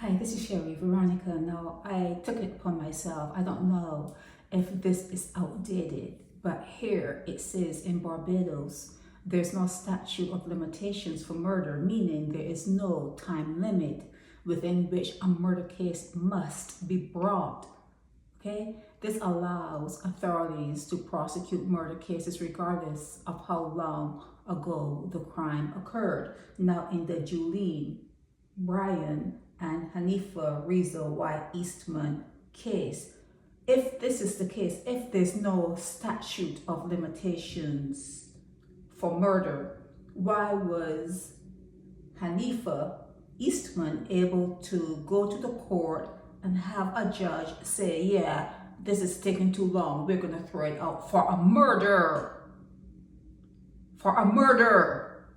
Hi, this is Sherry Veronica. Now, I took it upon myself. I don't know if this is outdated, but here it says in Barbados, there's no statute of limitations for murder, meaning there is no time limit within which a murder case must be brought. Okay? This allows authorities to prosecute murder cases regardless of how long ago the crime occurred. Now, in the Julene, Brian, and Haniyfa Reza Y. Eastman case, if this is the case, if there's no statute of limitations for murder, why was Haniyfa Eastman able to go to the court and have a judge say, yeah, this is taking too long, we're going to throw it out for a murder? For a murder.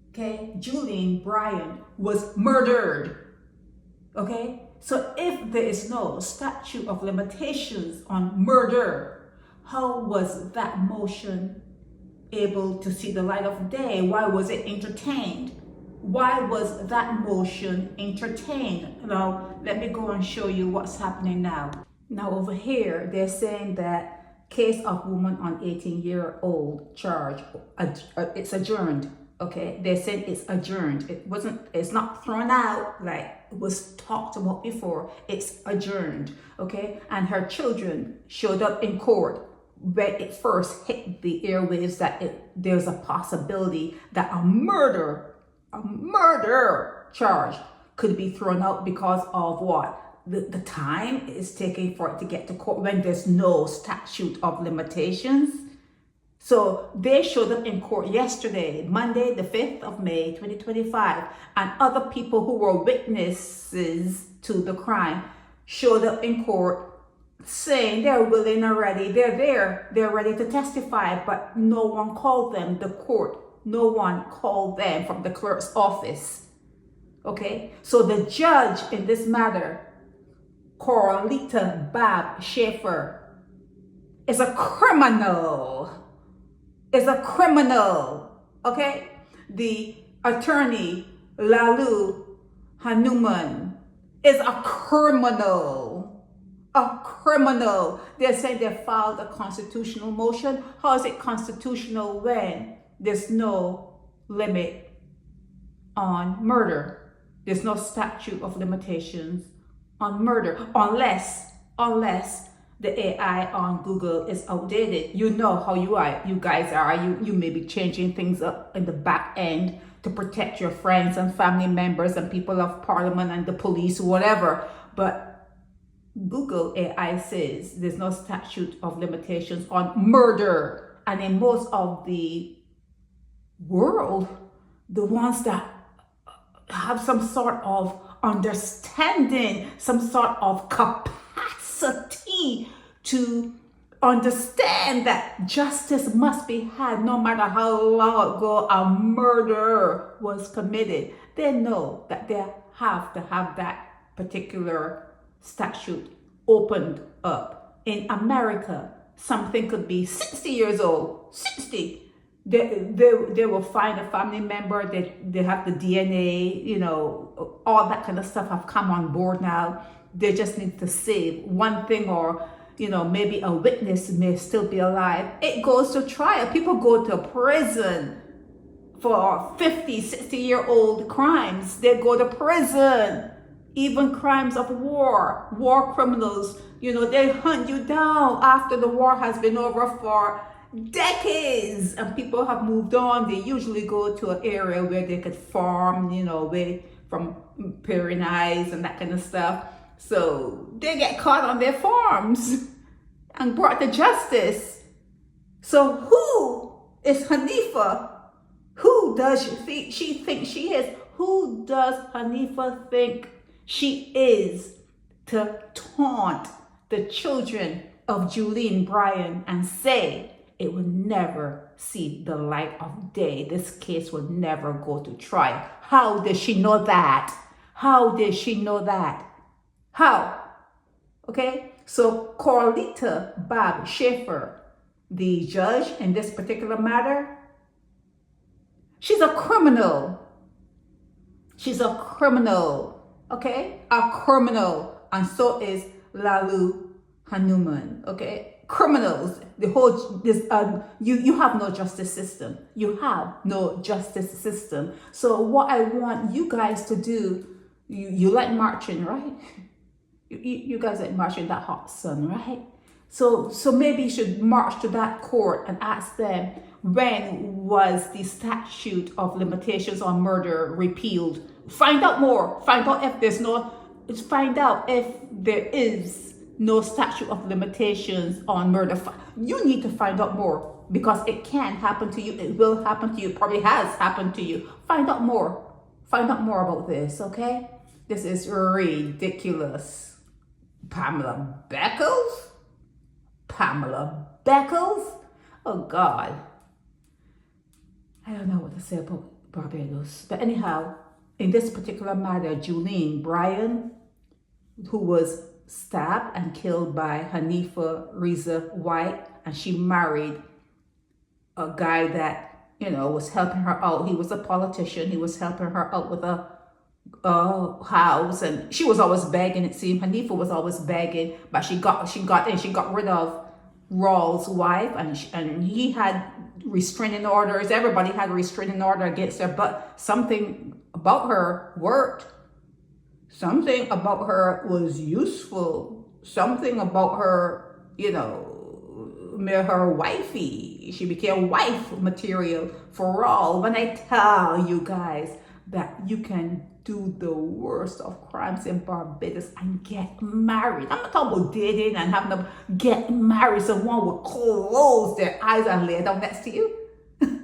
Okay? Julene Brian was murdered. Okay? So if there is no statute of limitations on murder, how was that motion able to see the light of day? Why was it entertained? Why was that motion entertained? Now, let me go and show you what's happening now. Now, over here, they're saying that case of woman on 18-year-old charge, it's adjourned. Okay, they said it's adjourned. It's not thrown out like it was talked about before. It's adjourned. Okay, and her children showed up in court when it first hit the airwaves that there's a possibility that a murder charge could be thrown out because of what? The time is taking for it to get to court when there's no statute of limitations. So they showed up in court yesterday, Monday, the 5th of May, 2025, and other people who were witnesses to the crime showed up in court saying they're willing already, they're there, they're ready to testify, but no one called them, the court, no one called them from the clerk's office. Okay, so the judge in this matter, Lalu-Corlita-Julene-Haniyfa, is a criminal. Okay? The attorney, Lalu-Haniyfa, is a criminal. A criminal. They're saying they filed a constitutional motion. How is it constitutional when there's no limit on murder? There's no statute of limitations on murder, unless the AI on Google is outdated. You know how you guys are. You may be changing things up in the back end to protect your friends and family members and people of parliament and the police, whatever. But Google AI says there's no statute of limitations on murder. And in most of the world, the ones that have some sort of understanding, some sort of capacity to understand that justice must be had no matter how long ago a murder was committed. They know that they have to have that particular statute opened up. In America, something could be 60 years old, 60. They will find a family member, they have the DNA, you know, all that kind of stuff have come on board now. They just need to save one thing, or, you know, maybe a witness may still be alive. It goes to trial. People go to prison for 50, 60-year-old crimes. They go to prison. Even crimes of war criminals, you know, they hunt you down after the war has been over for decades and people have moved on. They usually go to an area where they could farm, you know, away from peering eyes and that kind of stuff. So they get caught on their farms and brought to justice. So who is Haniyfa? Who does she think she is? Who does Haniyfa think she is to taunt the children of Julene Brian and say it will never see the light of day? This case will never go to trial. How does she know that? How did she know that? How? Okay, so Corlita-Julene-Haniyfa, the judge in this particular matter, she's a criminal. She's a criminal. okay? A criminal. And so is Lalu-Hanuman, okay? Criminals, the whole, you have no justice system. You have no justice system. So what I want you guys to do, you like marching, right? You guys like marching that hot sun, right? So maybe you should march to that court and ask them, when was the statute of limitations on murder repealed? Find out more. Find out if there's no, find out if there is no statute of limitations on murder. You need to find out more, because it can happen to you. It will happen to you. It probably has happened to you. Find out more. Find out more about this, okay? This is ridiculous. Pamela Beckles? Pamela Beckles? Oh God. I don't know what to say about Barbados. But anyhow, in this particular matter, Julene Bryan, who was stabbed and killed by Haniyfa Reza White, and she married a guy that, you know, was helping her out. He was a politician. He was helping her out with a house, and she was always begging. It seemed Haniyfa was always begging, but she got rid of Rawls' wife, and he had restraining orders. Everybody had a restraining order against her, but something about her worked. Something about her was useful. Something about her, you know, made her wifey. She became wife material for all. When I tell you guys that you can do the worst of crimes in Barbados and get married. I'm not talking about dating and having to get married. Someone will close their eyes and lay down next to you. Someone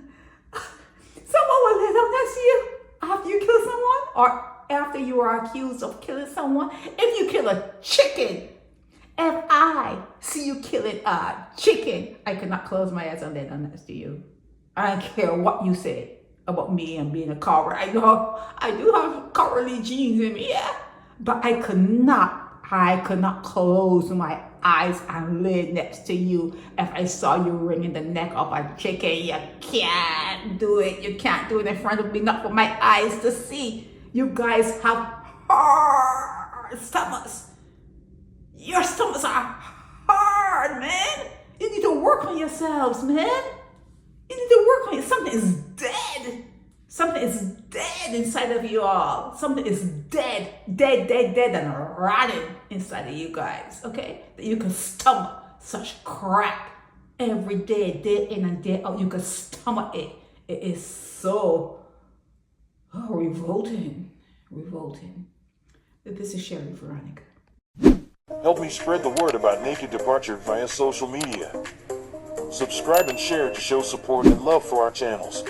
will lay down next to you after you kill someone, or after you are accused of killing someone. If you kill a chicken, if I see you killing a chicken, I cannot close my eyes and lay down next to you. I don't care what you say about me and being a coward. I know I do have cowardly genes in me, yeah, but I could not close my eyes and lay next to you if I saw you wringing the neck of a chicken. You can't do it. You can't do it in front of me, not for my eyes to see. You guys have hard stomachs. Your stomachs are hard, man. You need to work on yourselves, man. You need to work on it. Something is dead. Something is dead inside of you all. Something is dead, and rotting inside of you guys, okay? That you can stomach such crap every day, day in and day out. You can stomach it. It is so revolting. This is Sherry Veronica. Help me spread the word about Naked Departure via social media. Subscribe and share to show support and love for our channels.